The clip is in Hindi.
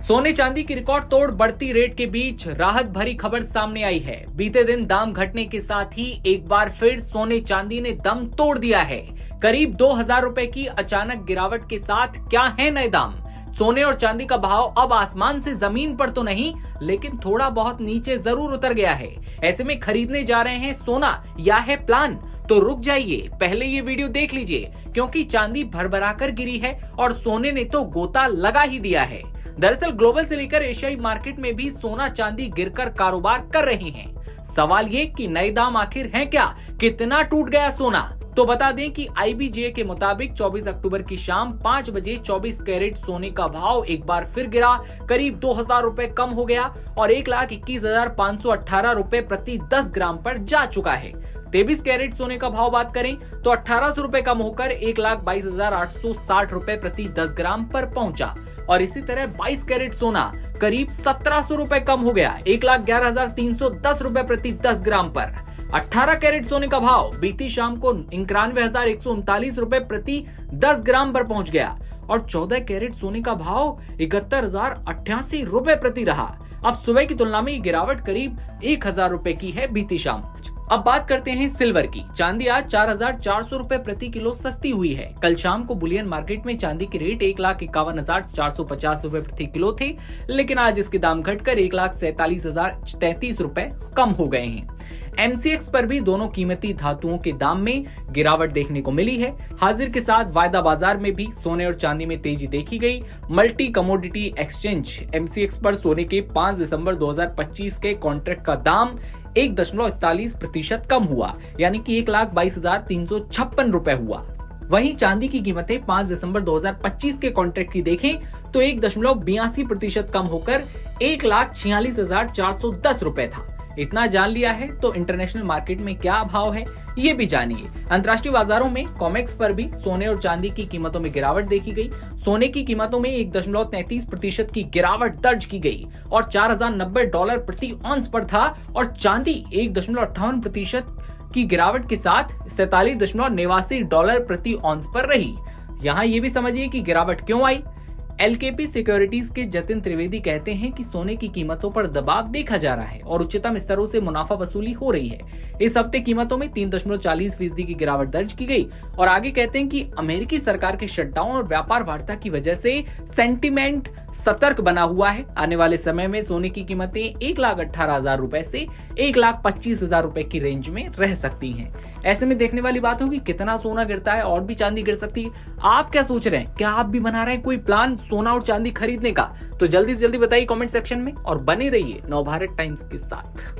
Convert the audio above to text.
सोने चांदी की रिकॉर्ड तोड़ बढ़ती रेट के बीच राहत भरी खबर सामने आई है। बीते दिन दाम घटने के साथ ही एक बार फिर सोने चांदी ने दम तोड़ दिया है। करीब 2000 रुपए की अचानक गिरावट के साथ क्या है नए दाम? सोने और चांदी का भाव अब आसमान से जमीन पर तो नहीं, लेकिन थोड़ा बहुत नीचे जरूर उतर गया है। ऐसे में खरीदने जा रहे हैं सोना या है प्लान? तो रुक जाइए, पहले ये वीडियो देख लीजिए, क्योंकि चांदी भरभराकर गिरी है और सोने ने तो गोता लगा ही दिया है। दरअसल ग्लोबल से लेकर एशियाई मार्केट में भी सोना चांदी गिरकर कारोबार कर रही हैं। सवाल ये कि नए दाम आखिर हैं क्या? कितना टूट गया सोना? तो बता दें कि IBGA के मुताबिक 24 अक्टूबर की शाम 5 बजे 24 कैरेट सोने का भाव एक बार फिर गिरा, करीब 2000 रुपए कम हो गया और 1,21,518 रुपए प्रति 10 ग्राम पर जा चुका है। 23 कैरेट सोने का भाव बात करें तो 1800 रुपए कम होकर 1,22,860 रुपए प्रति 10 ग्राम पर पहुंचा और इसी तरह 22 कैरेट सोना करीब 1700 रुपए कम हो गया, 1,11,310 रुपए प्रति 10 ग्राम पर। 18 कैरेट सोने का भाव बीती शाम को 91,139 रुपए प्रति 10 ग्राम पर पहुंच गया और 14 कैरेट सोने का भाव 71,088 रुपए प्रति रहा। अब सुबह की तुलना में ये गिरावट करीब 1000 रुपए की है बीती शाम। अब बात करते हैं सिल्वर की। चांदी आज 4,400 रुपए प्रति किलो सस्ती हुई है। कल शाम को बुलियन मार्केट में चांदी के रेट 1,51,450 रुपए प्रति किलो थे, लेकिन आज इसके दाम घटकर 1,47,033 रुपए कम हो गए हैं। MCX पर भी दोनों कीमती धातुओं के दाम में गिरावट देखने को मिली है। हाजिर के साथ वायदा बाजार में भी सोने और चांदी में तेजी देखी गई। मल्टी कमोडिटी एक्सचेंज MCX पर सोने के 5 दिसंबर 2025 के कॉन्ट्रैक्ट का दाम 1.41% कम हुआ, यानी कि 1,22,356 रुपए हुआ। वहीं चांदी की कीमतें 5 दिसंबर 2025 के कॉन्ट्रैक्ट की देखें तो 1.82% कम होकर 1,46,410 रुपए था। इतना जान लिया है तो इंटरनेशनल मार्केट में क्या भाव है ये भी जानिए। अंतर्राष्ट्रीय बाजारों में कॉमेक्स पर भी सोने और चांदी की कीमतों में गिरावट देखी गई। सोने की कीमतों में 1.33% की गिरावट दर्ज की गई और $4,090 प्रति ऑन्स पर था और चांदी 1.58% की गिरावट के साथ $47.89 प्रति ऑन्स पर रही। यहाँ ये भी समझिए कि गिरावट क्यों आई। LKP सिक्योरिटीज के जतिन त्रिवेदी कहते हैं कि सोने की कीमतों पर दबाव देखा जा रहा है और उच्चतम स्तरों से मुनाफा वसूली हो रही है। इस हफ्ते कीमतों में 3.40% की गिरावट दर्ज की गई और आगे कहते हैं कि अमेरिकी सरकार के शटडाउन और व्यापार वार्ता की वजह से सेंटिमेंट सतर्क बना हुआ है। आने वाले समय में सोने की कीमतें 1,18,000 रुपए से 1,25,000 रुपए की रेंज में रह सकती हैं। ऐसे में देखने वाली बात होगी कितना सोना गिरता है और भी चांदी गिर सकती है। आप क्या सोच रहे हैं? क्या आप भी बना रहे हैं कोई प्लान सोना और चांदी खरीदने का? तो जल्दी से जल्दी बताइए कमेंट सेक्शन में और बने रहिए नवभारत टाइम्स के साथ।